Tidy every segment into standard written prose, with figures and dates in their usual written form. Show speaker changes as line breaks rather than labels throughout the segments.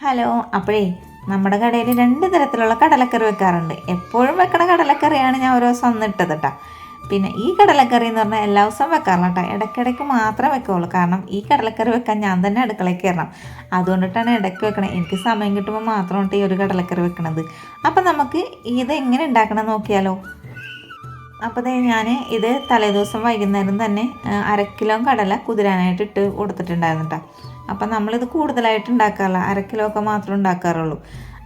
Hello. അപ്പോഴേ നമ്മുടെ കടയിൽ 2 തരത്തിലുള്ള കടലക്കറി വെക്കാറുണ്ട്. എപ്പോഴും വെക്കണ കടലക്കറിയാണ് ഞാൻ ഓരോ ദിവസം ഇട്ടത് കേട്ടോ. പിന്നെ ഈ കടലക്കറി എന്ന് പറഞ്ഞാൽ എല്ലാ ദിവസവും വെക്കാറില്ല കേട്ടോ. ഇടയ്ക്കിടയ്ക്ക് മാത്രമേ വെക്കുകയുള്ളൂ. കാരണം ഈ കടലക്കറി വെക്കാൻ ഞാൻ തന്നെ അടുക്കളയിൽ കയറണം. അതുകൊണ്ടിട്ടാണ് ഇടയ്ക്ക് വെക്കണത്. എനിക്ക് സമയം കിട്ടുമ്പോൾ മാത്രമാണ് ഈ ഒരു കടലക്കറി വെക്കണത്. അപ്പം നമുക്ക് ഇത് എങ്ങനെ ഉണ്ടാക്കണം നോക്കിയാലോ. അപ്പോൾ ഞാൻ ഇത് തലേദിവസം വൈകുന്നേരം തന്നെ 1/2 കിലോ കടല കുതിരാനായിട്ട് ഇട്ട് കൊടുത്തിട്ടുണ്ടായിരുന്നു കേട്ടോ. അപ്പം നമ്മളിത് കൂടുതലായിട്ട് ഉണ്ടാക്കാറില്ല, 1/2 കിലോ ഒക്കെ മാത്രമേ ഉണ്ടാക്കാറുള്ളൂ.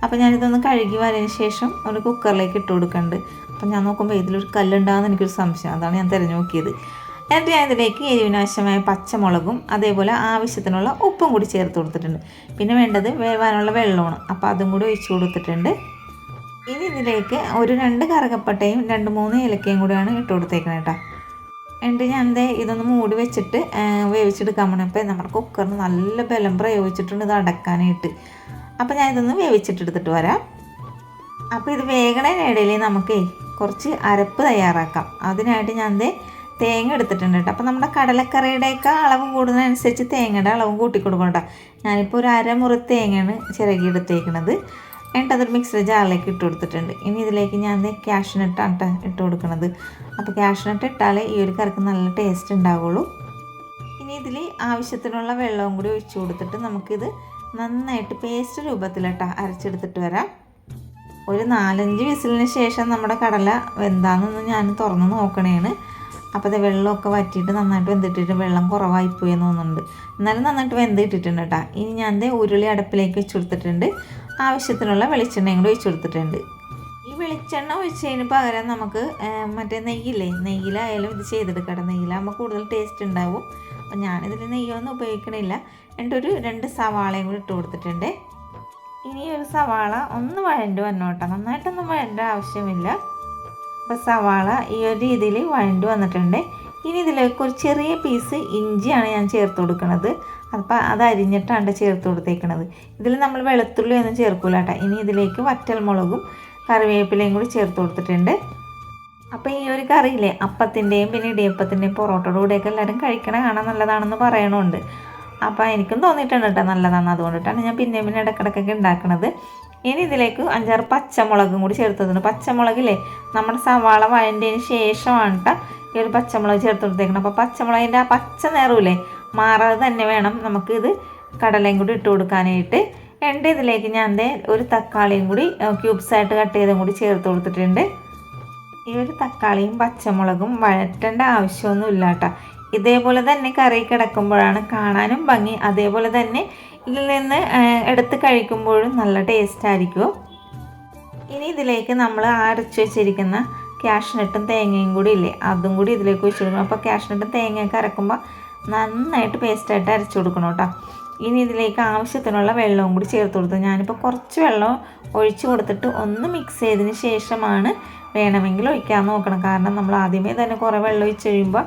അപ്പോൾ ഞാനിതൊന്ന് കഴുകി വരതിന് ശേഷം ഒരു കുക്കറിലേക്ക് ഇട്ട് കൊടുക്കുന്നുണ്ട്. അപ്പം ഞാൻ നോക്കുമ്പോൾ ഇതിലൊരു കല്ലുണ്ടാകുന്ന എനിക്കൊരു സംശയം, അതാണ് ഞാൻ തിരഞ്ഞു നോക്കിയത്. എന്നിട്ട് ഞാൻ ഇതിലേക്ക് എരിവിനാവശ്യമായ പച്ചമുളകും അതേപോലെ ആവശ്യത്തിനുള്ള ഉപ്പും കൂടി ചേർത്ത് കൊടുത്തിട്ടുണ്ട്. പിന്നെ വേണ്ടത് വേവാനുള്ള വെള്ളമാണ്, അപ്പോൾ അതും കൂടി ഒഴിച്ച് കൊടുത്തിട്ടുണ്ട്. ഇനി ഇതിലേക്ക് ഒരു 2 കറുകപ്പട്ടയും 2-3 ഏലക്കയും കൂടിയാണ് ഇട്ട് കൊടുത്തേക്കുന്നത് കേട്ടോ. എന്നിട്ട് ഞാൻ ഇതൊന്ന് മൂടി വെച്ചിട്ട് വേവിച്ചെടുക്കാൻ പോകണം. അപ്പോൾ നമ്മുടെ കുക്കറിന് നല്ല ബലം പ്രയോഗിച്ചിട്ടുണ്ട് ഇത് അടക്കാനായിട്ട്. അപ്പോൾ ഞാൻ ഇതൊന്ന് വേവിച്ചിട്ടെടുത്തിട്ട് വരാം. അപ്പോൾ ഇത് വേഗണയിടയിൽ നമുക്ക് കുറച്ച് അരപ്പ് തയ്യാറാക്കാം. അതിനായിട്ട് ഞാൻ തേങ്ങ എടുത്തിട്ടുണ്ട് കേട്ടോ. അപ്പോൾ നമ്മുടെ കടലക്കറിയുടെയൊക്കെ അളവ് കൂടുന്നതനുസരിച്ച് തേങ്ങയുടെ അളവും കൂട്ടി കൊടുക്കണം കേട്ടോ. ഞാനിപ്പോൾ ഒരു 1/2 മുറി തേങ്ങയാണ് ചിരകി എടുത്തേക്കുന്നത്. എന്നിട്ട് അതൊരു മിക്സിയുടെ ജാറിലേക്ക് ഇട്ട് കൊടുത്തിട്ടുണ്ട്. ഇനി ഇതിലേക്ക് ഞാൻ കാഷ്നട്ടാണ് ഇട്ട് കൊടുക്കുന്നത്. അപ്പോൾ കാഷ്നട്ട് ഇട്ടാൽ ഈ ഒരു കറിക്ക് നല്ല ടേസ്റ്റ് ഉണ്ടാവുള്ളൂ. ഇനി ഇതിൽ ആവശ്യത്തിനുള്ള വെള്ളവും കൂടി ഒഴിച്ച് കൊടുത്തിട്ട് നമുക്കിത് നന്നായിട്ട് പേസ്റ്റ് രൂപത്തിലിട്ട് അരച്ചെടുത്തിട്ട് വരാം. ഒരു 4-5 വിസിലിന് ശേഷം നമ്മുടെ കടല വെന്താണെന്ന് ഞാൻ തുറന്ന് നോക്കണേണ്. അപ്പോൾ അത് വെള്ളമൊക്കെ വറ്റിയിട്ട് നന്നായിട്ട് വെന്തിട്ടിട്ട് വെള്ളം കുറവായിപ്പോയി എന്ന് തോന്നുന്നുണ്ട്. എന്നാലും നന്നായിട്ട് വെന്തിട്ടിട്ടുണ്ട് കേട്ടോ. ഇനി ഞാൻ ഉരുളി അടുപ്പിലേക്ക് വെച്ച് കൊടുത്തിട്ടുണ്ട്. ആവശ്യത്തിനുള്ള വെളിച്ചെണ്ണയും കൂടി ഒഴിച്ച് കൊടുത്തിട്ടുണ്ട്. ഈ വെളിച്ചെണ്ണ ഒഴിച്ചതിന് പകരം നമുക്ക് മറ്റേ നെയ്യിലായാലും ഇത് ചെയ്തെടുക്കട്ടെ. നെയ്യിലാകുമ്പോൾ കൂടുതൽ ടേസ്റ്റ് ഉണ്ടാവും. അപ്പോൾ ഞാനിതിൽ നെയ്യൊന്നും ഉപയോഗിക്കണില്ല. എന്നിട്ടൊരു 2 സവാളയും കൂടി ഇട്ട് കൊടുത്തിട്ടുണ്ട്. ഇനി ഒരു സവാള ഒന്ന് വഴണ്ട് വന്നോട്ടെ, നന്നായിട്ടൊന്നും വഴണ്ട ആവശ്യമില്ല. അപ്പോൾ സവാള ഈ ഒരു രീതിയിൽ വഴണ്ട് വന്നിട്ടുണ്ട്. ഇനി ഇതിലേക്ക് ഒരു ചെറിയ പീസ് ഇഞ്ചിയാണ് ഞാൻ ചേർത്ത് കൊടുക്കുന്നത്. അപ്പോൾ അത് അരിഞ്ഞിട്ടാണ് ചേർത്ത് കൊടുത്തേക്കുന്നത്. ഇതിൽ നമ്മൾ വെളുത്തുള്ളി ഒന്നും ചേർക്കില്ല കേട്ടോ. ഇനി ഇതിലേക്ക് വറ്റൽമുളകും കറിവേപ്പിലയും കൂടി ചേർത്ത് കൊടുത്തിട്ടുണ്ട്. അപ്പോൾ ഈ ഒരു കറിയില്ലേ അപ്പത്തിൻ്റെയും പിന്നെ ഇടിയപ്പത്തിൻ്റെയും പൊറോട്ടയുടെ കൂടെയൊക്കെ എല്ലാവരും കഴിക്കണ കാണാൻ നല്ലതാണെന്ന് പറയണമുണ്ട്. അപ്പോൾ എനിക്കും തോന്നിയിട്ടുണ്ട് കേട്ടോ നല്ലതാണ്. അതുകൊണ്ടിട്ടാണ് ഞാൻ പിന്നെ ഇടയ്ക്കിടയ്ക്കൊക്കെ ഉണ്ടാക്കുന്നത്. ഇനി ഇതിലേക്ക് 5-6 പച്ചമുളകും കൂടി ചേർത്തതുണ്ട്. പച്ചമുളകില്ലേ നമ്മുടെ സവാള വഴണ്ടതിന് ശേഷമാണ് കേട്ടോ ഈ ഒരു പച്ചമുളക് ചേർത്ത് കൊടുത്തേക്കണം. അപ്പോൾ പച്ചമുളകിൻ്റെ ആ പച്ച നിറവില്ലേ മാറാതെ തന്നെ വേണം നമുക്കിത് കടലയും കൂടി ഇട്ട് കൊടുക്കാനായിട്ട്. എന്നിട്ട് ഇതിലേക്ക് ഞാൻ ഒരു തക്കാളിയും കൂടി ക്യൂബ്സായിട്ട് കട്ട് ചെയ്തും കൂടി ചേർത്ത് കൊടുത്തിട്ടുണ്ട്. ഈ ഒരു തക്കാളിയും പച്ചമുളകും വഴറ്റേണ്ട ആവശ്യമൊന്നുമില്ല കേട്ടോ. ഇതേപോലെ തന്നെ കറി കിടക്കുമ്പോഴാണ് കാണാനും ഭംഗി. അതേപോലെ തന്നെ ഇതിൽ നിന്ന് എടുത്ത് കഴിക്കുമ്പോഴും നല്ല ടേസ്റ്റ് ആയിരിക്കും. ഇനി ഇതിലേക്ക് നമ്മൾ അരച്ച് വെച്ചിരിക്കുന്ന കാഷ്നട്ടും തേങ്ങയും കൂടി ഇല്ലേ അതും കൂടി ഇതിലേക്ക് ഒഴിച്ച് കൊടുക്കണം. അപ്പോൾ കാഷ്നട്ടും തേങ്ങയൊക്കെ അരക്കുമ്പോൾ നന്നായിട്ട് പേസ്റ്റായിട്ട് അരച്ച് കൊടുക്കണം കേട്ടോ. ഇനി ഇതിലേക്ക് ആവശ്യത്തിനുള്ള വെള്ളവും കൂടി ചേർത്ത് കൊടുത്തു. ഞാനിപ്പോൾ കുറച്ച് വെള്ളം ഒഴിച്ച് കൊടുത്തിട്ട് ഒന്ന് മിക്സ് ചെയ്തതിന് ശേഷമാണ് വേണമെങ്കിൽ ഒഴിക്കാൻ നോക്കണം. കാരണം നമ്മൾ ആദ്യമേ തന്നെ കുറേ വെള്ളം ഒഴിച്ച് കഴിയുമ്പോൾ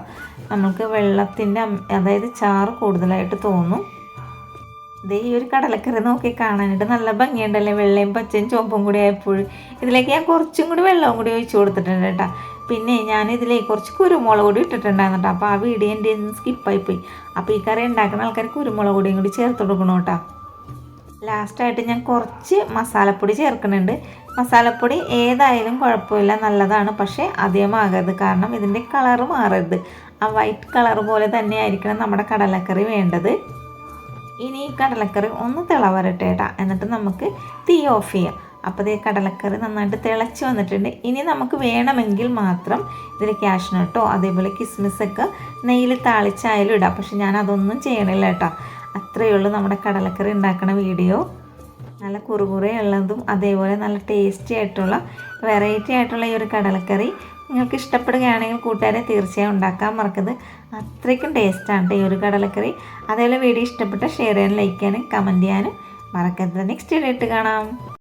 നമുക്ക് വെള്ളത്തിൻ്റെ അതായത് ചാറ് കൂടുതലായിട്ട് തോന്നും. ഈ ഒരു കടലക്കറി നോക്കി കാണാനായിട്ട് നല്ല ഭംഗിയുണ്ടല്ലേ, വെള്ളയും പച്ചയും ചുവപ്പും കൂടി ആയപ്പോൾ. ഇതിലേക്ക് ഞാൻ കുറച്ചും കൂടി വെള്ളവും കൂടി ഒഴിച്ച് കൊടുത്തിട്ടുണ്ട് കേട്ടോ. പിന്നെ ഞാൻ ഇതിലേക്ക് കുറച്ച് കുരുമുളക് പൊടി ഇട്ടിട്ടുണ്ടായിരുന്നു കേട്ടോ. അപ്പോൾ ആ വീഡിയോ എൻ്റെ സ്കിപ്പായിപ്പോയി. അപ്പോൾ ഈ കറി ഉണ്ടാക്കുന്ന ആൾക്കാർ കുരുമുളക് പൊടിയും കൂടി ചേർത്ത് കൊടുക്കണം കേട്ടോ. ലാസ്റ്റായിട്ട് ഞാൻ കുറച്ച് മസാലപ്പൊടി ചേർക്കുന്നുണ്ട്. മസാലപ്പൊടി ഏതായാലും കുഴപ്പമില്ല, നല്ലതാണ്. പക്ഷേ അധികമാകരുത്, കാരണം ഇതിൻ്റെ കളറ് മാറരുത്. ആ വൈറ്റ് കളർ പോലെ തന്നെ ആയിരിക്കണം നമ്മുടെ കടലക്കറി വേണ്ടത്. ഇനി ഈ കടലക്കറി ഒന്ന് തിളവരട്ടെ കേട്ടോ. എന്നിട്ട് നമുക്ക് തീ ഓഫ് ചെയ്യാം. അപ്പോൾ ഈ കടലക്കറി നന്നായിട്ട് തിളച്ച് വന്നിട്ടുണ്ട്. ഇനി നമുക്ക് വേണമെങ്കിൽ മാത്രം ഇതിൽ കാഷ്നട്ടോ അതേപോലെ കിസ്മിസൊക്കെ നെയ്യിൽ താളിച്ചായാലും ഇടാം. പക്ഷെ ഞാൻ അതൊന്നും ചെയ്യണില്ല കേട്ടോ. അത്രയേ ഉള്ളൂ നമ്മുടെ കടലക്കറി ഉണ്ടാക്കുന്ന വീഡിയോ. നല്ല കുറുകുറേ ഉള്ളതും അതേപോലെ നല്ല ടേസ്റ്റി ആയിട്ടുള്ള വെറൈറ്റി ആയിട്ടുള്ള ഈ ഒരു കടലക്കറി നിങ്ങൾക്ക് ഇഷ്ടപ്പെടുകയാണെങ്കിൽ കൂട്ടുകാരെ തീർച്ചയായും ഉണ്ടാക്കാൻ മറക്കരുത്. അത്രയ്ക്കും ടേസ്റ്റാണ് ഈ ഒരു കടലക്കറി. അതേപോലെ വീഡിയോ ഇഷ്ടപ്പെട്ട ഷെയർ ചെയ്യാനും ലൈക്ക് ചെയ്യാനും കമൻറ്റ് ചെയ്യാനും മറക്കരുത്. നെക്സ്റ്റ് വീഡിയോ ഇട്ട് കാണാം.